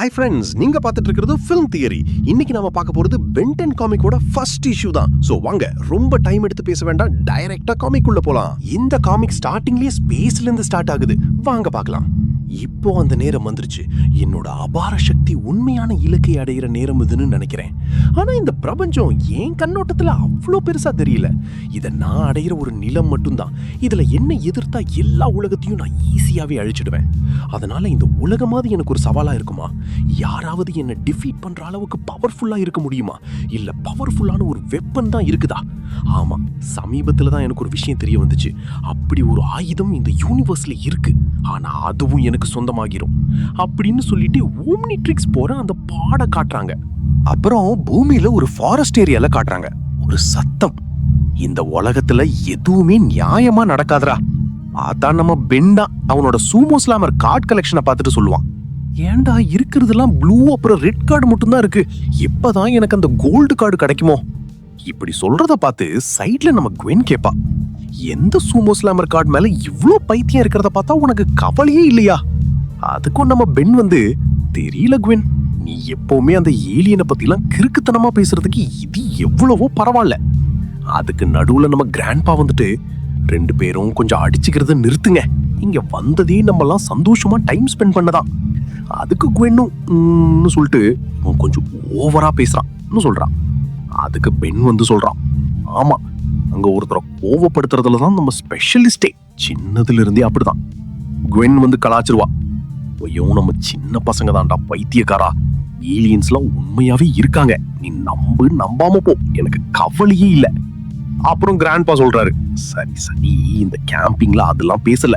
Hi friends, நீங்க பார்த்துட்டு இருக்கிறது ஃபிலிம் தியரி. இன்னைக்கு நாம பார்க்க போறது பென் 10 காமிக்கோட ஃபர்ஸ்ட் இஷ்யூ தான். சோ வாங்க, ரொம்ப டைம் எடுத்து பேச வேண்டாம், டைரக்டா காமிக் உள்ள போலாம். இந்த காமிக் ஸ்டார்டிங்லயே ஸ்பேஸ்ல இருந்து ஸ்டார்ட் ஆகுது. வாங்க பார்க்கலாம். இப்போ அந்த நேரம் வந்துருச்சு. என்னோட அபார சக்தி உண்மையான இலக்கை அடையிற நேரம் இதுன்னு நினைக்கிறேன். ஆனா இந்த பிரபஞ்சம் என் கண்ணோட்டத்துல அவ்வளோ பெருசா தெரியல. இதை நான் அடையிற ஒரு நிலம் மட்டும்தான். இதுல என்ன எதிர்த்தா எல்லா உலகத்தையும் நான் ஈஸியாவே அழிச்சிடுவேன். அதனால இந்த உலகமாவது எனக்கு ஒரு சவாலா இருக்குமா? யாராவது என்ன டிஃபீட் பண்ற அளவுக்கு பவர்ஃபுல்லா இருக்க முடியுமா? இல்ல பவர்ஃபுல்லான ஒரு வெப்பன் தான் இருக்குதா? ஆமா, சமீபத்துல தான் எனக்கு ஒரு விஷயம் தெரிய வந்துச்சு. அப்படி ஒரு ஆயுதம் இந்த யூனிவர்ஸ்ல இருக்கு. ஆனா அதுவும் எனக்கு சொந்தமாகிரும் அப்படின்னு சொல்லிட்டு ஓம்னிட்ரிக்ஸ் போற அந்த பாட காட்டுறாங்க. அப்புறம் பூமியில ஒரு ஃபாரஸ்ட் ஏரியால காட்டுறாங்க. ஒரு சத்தம், இந்த உலகத்துல எதுவுமே நியாயமா நடக்காதரா. அதான் நம்ம பெண்டா அவனோட சூமோ ஸ்லாமர் கார்டு கலெக்ஷனை பார்த்துட்டு சொல்லுவான், ஏன்டா இருக்கிறதெல்லாம் ப்ளூ அப்புறம் ரெட் கார்டு மட்டும்தான் இருக்கு, எப்பதான் எனக்கு அந்த கோல்டு கார்டு கிடைக்குமோ? இப்படி சொல்றத பார்த்து சைட்ல நம்ம குவென் கேப்பா, எந்த சூமோ ஸ்லாமர் கார்டு மேல இவ்ளோ பைத்தியம் இருக்கிறத பார்த்தா உனக்கு கவலையே இல்லையா? அதுக்கும் நம்ம பென் வந்து, தெரியல குவென், நீ எப்பவுமே அந்த ஏலியனை பத்திலாம் கிறுக்குத்தனமா பேசுறதுக்கு இது எவ்வளவோ பரவாயில்ல. அதுக்கு நடுவுல நம்ம கிராண்ட்பா வந்துட்டு, ரெண்டு பேரும் கொஞ்சம் அடிச்சுக்கிறத நிறுத்துங்க, இங்க வந்ததே நம்மலாம் சந்தோஷமா டைம் ஸ்பெண்ட் பண்ணதான். அதுக்கு குவென்னும் சொல்லிட்டு கொஞ்சம் ஓவரா பேசுறான்னு சொல்றான். அதுக்கு பென் வந்து சொல்றான், ஆமா, அங்க ஒருத்தரை கோவப்படுத்துறதுலதான் நம்ம ஸ்பெஷலிஸ்டே, சின்னதுல இருந்தே அப்படிதான். குவென் வந்து கலாச்சிருவா, ஐயோ நம்ம சின்ன பசங்க தான்டா பைத்தியக்காரா, ஏலியன்ஸ்லாம் உண்மையாவே இருக்காங்க, நீ நம்பாம போ, எனக்கு கவலையே இல்ல. அப்புறம் கிராண்ட்பா சொல்றாரு, சரி சரி, இந்த கேம்பிங்ல அதெல்லாம் பேசல,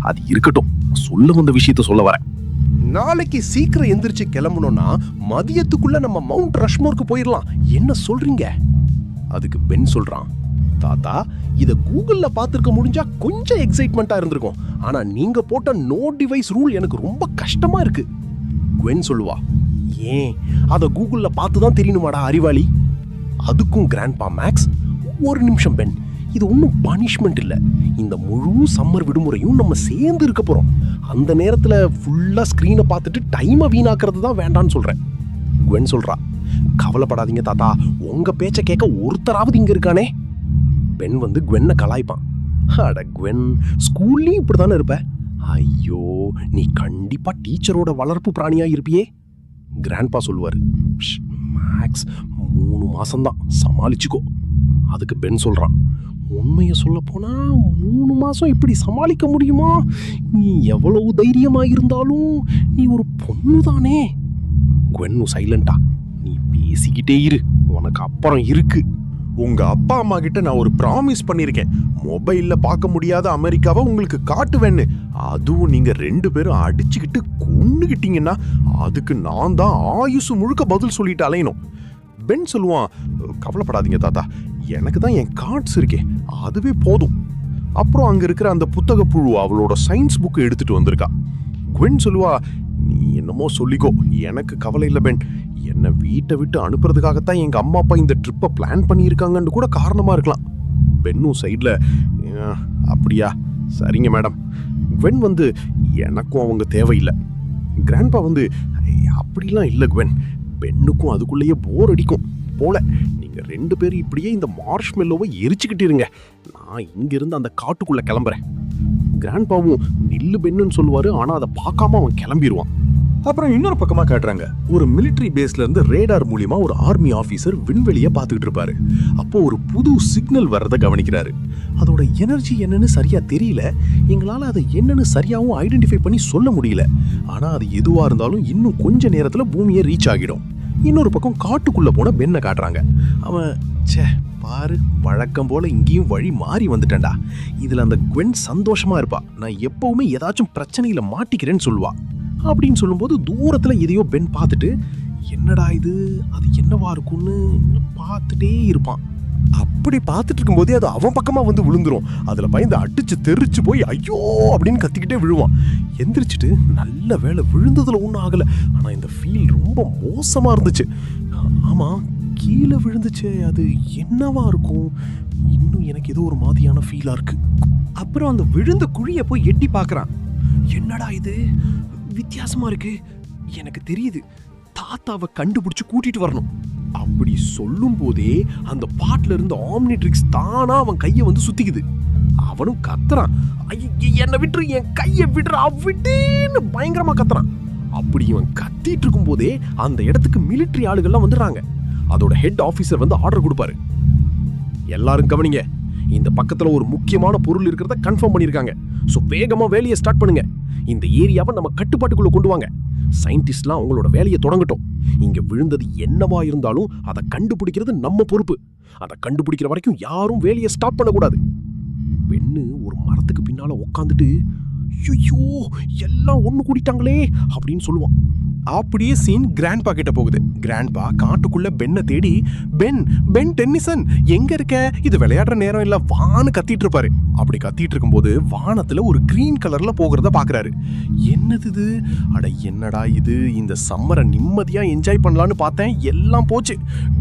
அது இருக்கட்டும், சொல்ல வந்த விஷயத்த சொல்ல வரேன். நாளைக்கு சீக்கிரம் எந்திரிச்சு கிளம்பணும்னா மதியத்துக்குள்ள நம்ம மவுண்ட் ரஷ்மோருக்கு போயிடலாம், என்ன சொல்றீங்க? அதுக்கு பென் சொல்றான், தாத்தா, இத கூகுள்ல பார்த்திருக்க முடிஞ்சா கொஞ்சம் எக்ஸைட்மெண்டா இருந்திருக்கும், ஆனா நீங்க போட்ட நோ டிவைஸ் ரூல் எனக்கு ரொம்ப கஷ்டமா இருக்கு. குவென் சொல்லுவா, ஏன் அத கூகுள்ல பார்த்துதான் தெரியணுமாடா அறிவாளி? அதுக்கும் கிராண்ட்பா மேக்ஸ், ஒரு நிமிஷம் பென், இது ஒன்றும் பனிஷ்மெண்ட் இல்ல, இந்த முழு சம்மர் விடுமுறையும் நம்ம சேர்ந்து இருக்க போறோம், அந்த நேரத்துல ஃபுல்லா ஸ்கிரீனை பார்த்துட்டு டைமை வீணாக்குறது தான் வேண்டான்னு சொல்றேன். குவென் சொல்றா, கவலைப்படாதீங்க தாத்தா, உங்க பேச்ச கேட்க ஒருத்தராவது இங்க இருக்கானே. பென் வந்து குவென்னை கலாய்ப்பான், அட குவென், ஸ்கூல்லயும் இப்படிதானே இருப்ப, ஐயோ நீ கண்டிப்பா டீச்சரோட வளர்ப்பு பிராணியா இருப்பியே. கிராண்ட்பா சொல்லுவாரு, மேக்ஸ் 3 மாசம்தான், சமாளிச்சுக்கோ. அதுக்கு பென் சொல்றான், உண்மைய சொல்ல போனா 3 மாசம் இப்படி சமாளிக்க முடியுமா? நீ எவ்வளவு தைரியமா இருந்தாலும் நீ ஒரு பொண்ணுதானே. குவென் சைலண்டா, நீ பேசிக்கிட்டே இரு, உனக்கு அப்புறம் இருக்கு. உங்க அப்பா அம்மா கிட்ட நான் ஒரு ப்ராமிஸ் பண்ணிருக்கேன், மொபைல்ல பார்க்க முடியாத அமெரிக்காவை உங்களுக்கு காட்டுவேன்னு. அதுவும் நீங்க 2 பேரும் அடிச்சுக்கிட்டு கொன்னுகிட்டீங்கன்னா அதுக்கு நான் தான் ஆயுசு முழுக்க பதில் சொல்லிட்டு அலையணும். பென் சொல்லுவான், கவலைப்படாதீங்க தாத்தா, எனக்கு தான் என் கார்ட்ஸ் இருக்கே, அதுவே போதும். அப்புறம் அங்க இருக்கிற அந்த புத்தக புழு அவளோட சயின்ஸ் புக்கை எடுத்துட்டு வந்திருக்கா. குவென் சொல்லுவா, நீ என்னமோ சொல்லிக்கோ, எனக்கு கவலை இல்லை பென், என்னை வீட்டை விட்டு அனுப்புறதுக்காகத்தான் எங்க அம்மா அப்பா இந்த ட்ரிப்பை பிளான் பண்ணியிருக்காங்கன்னு கூட காரணமா இருக்கலாம். பென்னும் சைட்ல, அப்படியா, சரிங்க மேடம். குவென் வந்து, எனக்கும் அவங்க தேவையில்லை. கிராண்ட்பா வந்து, அப்படிலாம் இல்லை குவென், பெண்ணுக்கும் அதுக்குள்ளேயே போர் அடிக்கும் போல, நீங்க 2 பேரும் இப்படியே இந்த மார்ஷ் மெல்லோவை எரிச்சுக்கிட்டு இருங்க, நான் இங்கிருந்து அந்த காட்டுக்குள்ள கிளம்புறேன். கிராண்ட்பாவும் நில்லு பெண்ணுன்னு சொல்லுவாரு, ஆனா அதை பார்க்காம அவன் கிளம்பிடுவான். அப்புறம் இன்னொரு பக்கமா காட்டுறாங்க, ஒரு மிலிட்டரி பேஸ்ல இருந்து ரேடார் மூலியமா ஒரு ஆர்மி ஆபீசர் விண்வெளியை பார்த்துக்கிட்டு இருப்பாரு. அப்போ ஒரு புது சிக்னல் வர்றதை கவனிக்கிறாரு. அதோட எனர்ஜி என்னன்னு சரியா தெரியல, எங்களால அதை என்னன்னு சரியாவும் ஐடென்டிஃபை பண்ணி சொல்ல முடியல, ஆனா அது எதுவா இருந்தாலும் இன்னும் கொஞ்ச நேரத்துல பூமியை ரீச் ஆகிடும். இன்னொரு பக்கம் காட்டுக்குள்ள போன பென்னை காட்டுறாங்க. அவன், சே பாரு, வழக்கம் போல இங்கேயும் வழி மாறி வந்துட்டேன்டா. இதுல அந்த குவென் சந்தோஷமா இருப்பா, நான் எப்பவுமே ஏதாச்சும் பிரச்சனையில மாட்டிக்கிறேன்னு சொல்லுவா. அப்படின்னு சொல்லும்போது தூரத்துல எதையோ பென் பார்த்துட்டு, என்னடா இது, அது என்னவா இருக்கும்னு பார்த்துட்டே இருப்பான். அப்படி பார்த்துட்டு இருக்கும்போதே அது அவன் பக்கமா வந்து விழுந்துரும். அதுல பயந்து அடிச்சு தெரிச்சு போய் ஐயோ அப்படின்னு கத்திக்கிட்டே விழுவான். எந்திரிச்சிட்டு, நல்ல வேளை விழுந்ததுல ஒன்றும் ஆகல, ஆனா இந்த ஃபீல் ரொம்ப மோசமா இருந்துச்சு. ஆமா, கீழே விழுந்துச்சு, அது என்னவா இருக்கும், இன்னும் எனக்கு ஏதோ ஒரு மாதிரியான ஃபீலா இருக்கு. அப்புறம் அந்த விழுந்த குழிய போய் எட்டி பார்க்கறான். என்னடா இது, வித்தியாசமா இருக்கு, எனக்கு தெரியுது, தாத்தாவை கண்டுபிடிச்சு கூட்டிட்டு வரணும். அப்படி சொல்லும் போதே அந்த பாட்ல இருந்த ஆம்னிட்ரிக்ஸ் தானா அவன் கைய வந்து சுத்திக்குது. அவனும் கத்துறான், என்ன விட்டுரு, என் கைய விடுறா விட்டுன்னு பயங்கரமா கத்துறான். அப்படி இவன் கத்திட்டு இருக்கும் போதே அந்த இடத்துக்கு மிலிட்டரி ஆளுகள்லாம் வந்துடுறாங்க. அதோட ஹெட் ஆபீசர் வந்து ஆர்டர் கொடுப்பாரு. எல்லாரும் கவனிங்க, இந்த பக்கத்துல ஒரு முக்கியமான பொருள் இருக்கிறத கன்ஃபார்ம் பண்ணிருக்காங்க. சோ வேகமா வேலையை ஸ்டார்ட் பண்ணுங்க. இந்த ஏரியாவை நம்ம கட்டுப்பாட்டுக்குள்ள கொண்டு வாங்க. சயின்டிஸ்ட்லாம் அவங்களோட வேலையை தொடங்கட்டும். இங்க விழுந்தது என்னவா இருந்தாலும் அதை கண்டுபிடிக்கிறது நம்ம பொறுப்பு. அதை கண்டுபிடிக்கிற வரைக்கும் யாரும் வேலையை ஸ்டாப் பண்ணக்கூடாது. பெண்ணு ஒரு மரத்துக்கு பின்னால உட்காந்துட்டு, ஐயோ எல்லாம் ஒண்ணு கூடிட்டாங்களே அப்படின்னு சொல்லுவான். அப்படியே சீன் கிராண்ட்பா கிட்ட போகுது. கிராண்ட்பா காட்டுக்குள்ள பென்னை தேடி, பென் டென்னிசன் எங்க இருக்க, இது விளையாடுற நேரம் இல்ல வான்னு கத்திட்டு இருப்பாரு. அப்படி கத்திட்டு இருக்கும்போது வானத்துல ஒரு கிரீன் கலர்ல போகிறத பாக்குறாரு. என்னது இது, அட என்னடா இது, இந்த சம்மரை நிம்மதியா என்ஜாய் பண்ணலான்னு பார்த்தேன், எல்லாம் போச்சு.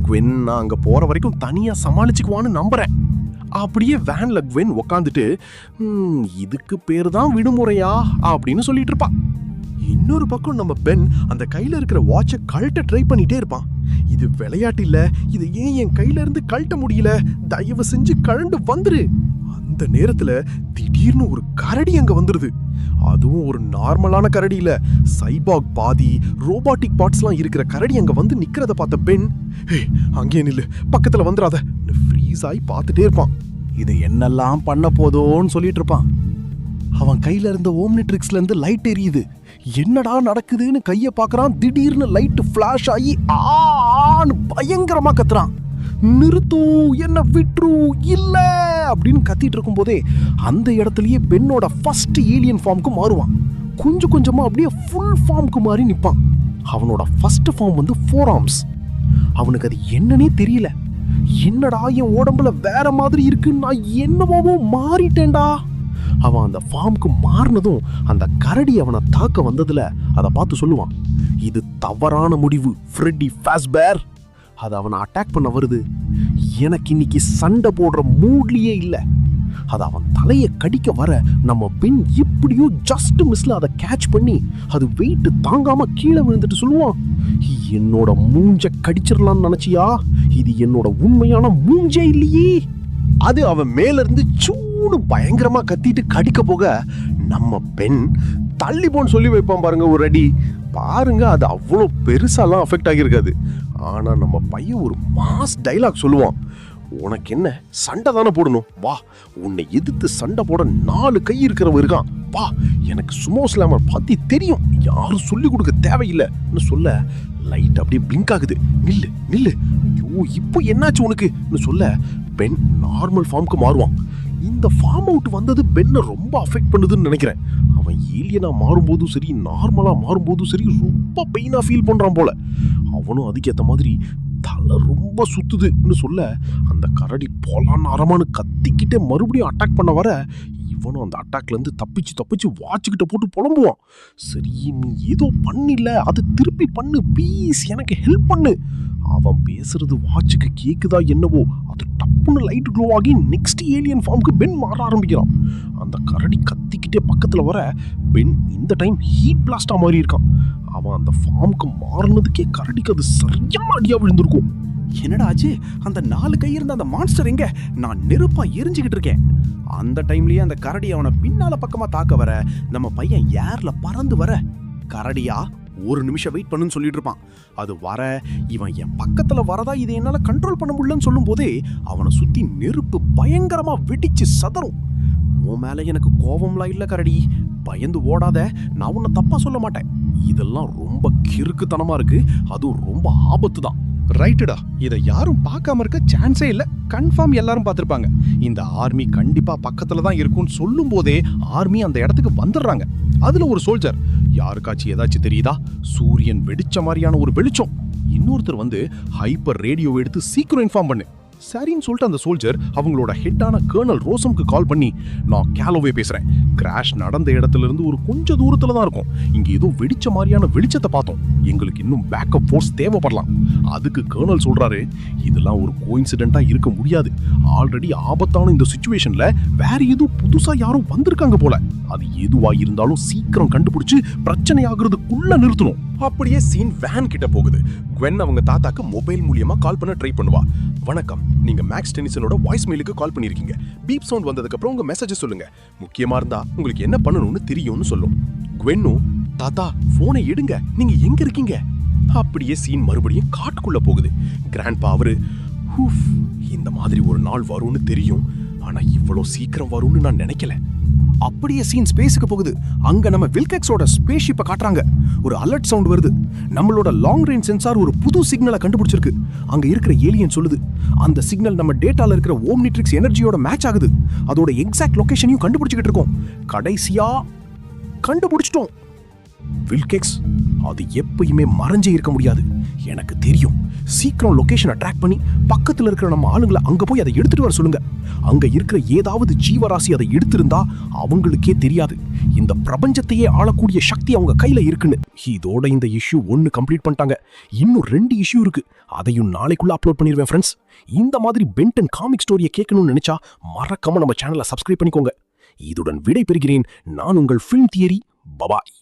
குவென் நான் அங்க போற வரைக்கும் தனியா சமாளிச்சுக்குவான்னு நம்புறேன். அப்படியே வேன்ல குவென் உக்காந்துட்டு, இதுக்கு பேரு தான் விடுமுறையா அப்படின்னு சொல்லிட்டு இருப்பா. இன்னொரு பக்கம் நம்ம பென் அந்த கையில இருக்கிற வாட்சை கழட்ட ட்ரை பண்ணிட்டே இருப்பான். இது விளையாட்டு இல்ல, இது ஏன் என் கையில இருந்து கழட்ட முடியல, தயவு செஞ்சு கழண்டு வந்துரு. அந்த நேரத்துல திடீர்னு ஒரு கரடி அங்க வந்துருது. அதுவும் ஒரு நார்மலான கரடி இல்ல, சைபாக் பாதி ரோபாட்டிக் பார்ட்ஸ்லாம் இருக்கிற கரடி அங்க வந்து நிக்கிறத பார்த்த பென், அங்கே நில்லு, பக்கத்துல வந்துடாத, ஃப்ரீஸ் ஆகி பார்த்துட்டே இருப்பான். இது என்னெல்லாம் பண்ண போதோன்னு சொல்லிட்டு இருப்பான். அவன் கையில இருந்த ஓம்னிட்ரிக்ஸ்ல இருந்து லைட் எரியுது. என்னடா நடக்குதுன்னு கைய பாக்குறான். திடீர்னு லைட் ஃபிளாஷ் ஆகி ஆன்னு பயங்கரமா கத்துறான். நிறுத்து, என்ன விட்டுரு, இல்ல அப்படின்னு கத்திட்டு இருக்கும் போதே அந்த இடத்துலயே பென்னோட ஃபர்ஸ்ட் ஏலியன் ஃபார்முக்கு மாறுவான். கொஞ்சம் கொஞ்சமா அப்படியே ஃபுல் ஃபார்முக்கு மாறி நிப்பான். அவனோட ஃபர்ஸ்ட் ஃபார்ம் வந்து 4 ஆர்ம்ஸ். அவனுக்கு அது என்னன்னே தெரியல. என்னடா என் உடம்புல வேற மாதிரி இருக்குன்னு நான் என்னவோ மாறிட்டேன்டா. அவன் அந்த ஃபார்முக்கு மாறினதும் அந்த கரடி அவனை தாக்க வந்ததுல அதை பார்த்து சொல்லுவான், இது தவறான முடிவு ஃப்ரெட்டி ஃபாஸ்பேர். அது அவனை அட்டாக் பண்ண வருது. எனக்கு இன்னைக்கு சண்டை போடுற மூட்லயே இல்லை. அது அவன் தலையை கடிக்க வர நம்ம பெண் எப்படியோ ஜஸ்ட் மிஸ்ல அதை கேட்ச் பண்ணி அது வெயிட் தாங்காம கீழே விழுந்துட்டு சொல்லுவான், என்னோட மூஞ்ச கடிச்சிடலாம்னு நினைச்சியா, இது என்னோட உண்மையான மூஞ்சே இல்லையே. அது அவன் மேல இருந்து சூடு பயங்கரமா கத்திட்டு கடிக்க போக நம்ம பெண் தள்ளி போன்னு சொல்லி வைப்பான் பாருங்க ஒரு அடி. பாருங்க, அது அவ்வளோ பெருசாலாம் அஃபெக்ட் ஆகியிருக்காது. ஆனா நம்ம பையன் ஒரு மாஸ் டைலாக் சொல்லுவான், உனக்கு என்ன சண்டை தானே போடணும், வா, உன்னை எதிர்த்து சண்டை போட 4 கை இருக்கிறவன் இருக்கான், வா, எனக்கு சுமோ ஸ்லாமர் பத்தி தெரியும், யாரும் சொல்லி கொடுக்க தேவையில்லைன்னு சொல்ல லைட் அப்படியே பிளிங்க் ஆகுது. நில்லு நில்லு, ஐயோ இப்போ என்னாச்சு உனக்குன்னு சொல்ல பென் நார்மல் ஃபார்முக்கு மாறுவான். இந்த ஃபார்ம் அவுட் வந்தது பென்னை ரொம்ப அஃபெக்ட் பண்ணுதுன்னு நினைக்கிறேன். அவன் ஏலியனா மாறும்போதும் சரி, நார்மலா மாறும்போதும் சரி, ரொம்ப பெயினா ஃபீல் பண்றான் போல. அவனும் அதுக்கேற்ற மாதிரி தலை ரொம்ப சுத்துதுன்னு சொல்ல அந்த கரடி போலான்னு அரமானு கத்திக்கிட்டே மறுபடியும் அட்டாக் பண்ண வர இவனும் அந்த அட்டாக்ல இருந்து தப்பிச்சு வாட்சுக்கிட்ட போட்டு புலம்புவான். சரி, நீ ஏதோ பண்ணில, அது திருப்பி பண்ணு ப்ளீஸ், எனக்கு ஹெல்ப் பண்ணு. அவன் பேசுறது வாட்சுக்கு கேக்குதா என்னவோ, அது டப்புன்னு லைட் க்ளோ ஆகி நெக்ஸ்ட் ஏலியன் ஃபார்முக்கு பென் மாற ஆரம்பிக்கிறான். அந்த கரடி கத்திக்கிட்டே பக்கத்துல வர பென் இந்த டைம் ஹீட் பிளாஸ்டா மாறி இருக்கான். அவன் அந்த ஃபார்முக்கு மாறினதுக்கே கரடிக்கு அது சரியான அடியா விழுந்திருக்கும். என்னடா ஆச்சு, அந்த 4 கை இருந்த அந்த மான்ஸ்டர் எங்க, நான் நெருப்பா எரிஞ்சுக்கிட்டு இருக்கேன். அந்த டைம்லயே அந்த கரடி அவனை பின்னால பக்கமா தாக்க வர நம்ம பையன் ஏர்ல பறந்து வர, கரடியா 1 நிமிஷம் வெயிட் பண்ணுன்னு சொல்லிட்டு இருப்பான். அது வர இவன் என் பக்கத்துல வரதா இதை என்னால கண்ட்ரோல் பண்ண முடியலன்னு சொல்லும் போதே அவனை சுத்தி நெருப்பு பயங்கரமா வெடிச்சு சதறும். உன் மேல எனக்கு கோபம்லாம் இல்ல கரடி, பயந்து ஓடாத, நான் உன்னை தப்பா சொல்ல மாட்டேன். இதெல்லாம் ரொம்ப கிறுக்குத்தனமா இருக்கு, அதுவும் ரொம்ப ஆபத்து தான். ரைட்டுடா, இதை யாரும் பார்க்காம இருக்க சான்ஸே இல்ல, கன்ஃபார்ம் எல்லாரும் பார்த்திருப்பாங்க. இந்த ஆர்மி கண்டிப்பா பக்கத்துல தான் இருக்கும்னு சொல்லும் போதே ஆர்மி அந்த இடத்துக்கு வந்துடுறாங்க. அதுல ஒரு சோல்ஜர், யாருக்காச்சும் ஏதாச்சும் தெரியுதா, சூரியன் வெடிச்ச மாதிரியான ஒரு வெளிச்சம். இன்னொருத்தர் வந்து ஹைப்பர் ரேடியோ எடுத்து சீக்கிரம் இன்ஃபார்ம் பண்ணு. சரின்னு சொல்லிட்டு அந்த சோல்ஜர் அவங்களோட ஹெட்டான கர்னல் ரோசம்க்கு கால் பண்ணி, நான் கேலோவே பேசுறேன், கிராஷ் நடந்த இடத்துல இருந்து ஒரு கொஞ்சம் தூரத்துல தான் இருக்கும், இங்க ஏதோ வெடிச்ச மாதிரியான வெளிச்சத்தை பார்த்தோம், எங்களுக்கு இன்னும் பேக்கப் ஃபோர்ஸ் தேவைப்படலாம். அதுக்கு கர்னல் சொல்றாரு, இதெல்லாம் ஒரு கோஇன்சிடென்ட்டா இருக்க முடியாது, ஆல்ரெடி ஆபத்தான இந்த சிச்சுவேஷன்ல வேற ஏதோ புதுசா யாரும் வந்திருக்காங்க போல, அது எதுவா இருந்தாலும் சீக்கிரம் கண்டுபிடிச்சு பிரச்சனை ஆகுறதுக்குள்ள நிறுத்தணும். அப்படியே சீன் வேன் கிட்ட போகுது. குவென் அவங்க தாத்தாக்கு மொபைல் மூலியமா கால் பண்ண ட்ரை பண்ணுவா. வணக்கம், நீங்க மேக்ஸ் டென்னிசனோட வாய்ஸ் மெயிலுக்கு கால் பண்ணிருக்கீங்க. பீப் சவுண்ட் வந்ததுக்கு அப்புறம் உங்க மெசேஜ் சொல்லுங்க. முக்கியமா இருந்தா உங்களுக்கு என்ன பண்ணணும்னு தெரியும்னு சொல்லும். குவென்னும் தாத்தா போனை எடுங்க, நீங்க எங்க இருக்கீங்க? அப்படியே சீன் மறுபடியும் காட்டுக்குள்ள போகுது. கிராண்ட்பா அவரு இந்த மாதிரி ஒரு நாள் வரும்னு தெரியும், ஆனா இவ்வளவு சீக்கிரம் வரும்னு நான் நினைக்கல. அப்படியே சீன் ஸ்பேஸுக்கு போகுது. அங்க நம்ம வில்கெக்ஸோட ஸ்பேஸ் ஷிப்பை காட்டுறாங்க. ஒரு அலர்ட் சவுண்ட் வருது. நம்மளோட லாங் ரேஞ்ச் சென்சார் ஒரு புது சிக்னலை கண்டுபிடிச்சிருக்கு. அங்க இருக்கிற ஏலியன் சொல்லுது, அந்த சிக்னல் நம்ம டேட்டால இருக்கிற ஓம்னிட்ரிக்ஸ் எனர்ஜியோட மேட்ச் ஆகுது. அதோட எக்ஸாக்ட் லொகேஷனையும் கண்டுபிடிச்சிட்டு இருக்கோம். கடைசியா கண்டுபிடிச்சிட்டோம். வில்கெக்ஸ், அது எப்பயுமே மறைஞ்சே இருக்க முடியாது. எனக்கு தெரியும். சீக்கிரம் லொகேஷனை ட்ராக் பண்ணி பக்கத்துல இருக்கிற நம்ம ஆளுங்களை அங்க போய் அதை எடுத்துட்டு வர சொல்லுங்க. அங்க இருக்கிற ஏதாவது ஜீவராசி அதை எடுத்திருந்தா அவங்களுக்கே தெரியாது. இந்த பிரபஞ்சத்தையே ஆளக்கூடிய சக்தி அவங்க கையில இருக்குன்னு. இதோட இந்த இஷ்யூ 1 கம்ப்ளீட் பண்ணிட்டாங்க. இன்னும் 2 இஷ்யூ இருக்கு. அதையும் நாளைக்குள்ள அப்லோட் பண்ணிடுவேன் ஃப்ரெண்ட்ஸ். இந்த மாதிரி பென்டன் காமிக் ஸ்டோரியை கேட்கணும்னு நினைச்சா மறக்காம நம்ம சேனலை சப்ஸ்கிரைப் பண்ணிக்கோங்க. இதுடன் விடை பெறுகிறேன். நான் உங்கள் ஃபிலிம் தியரி. பபாய்.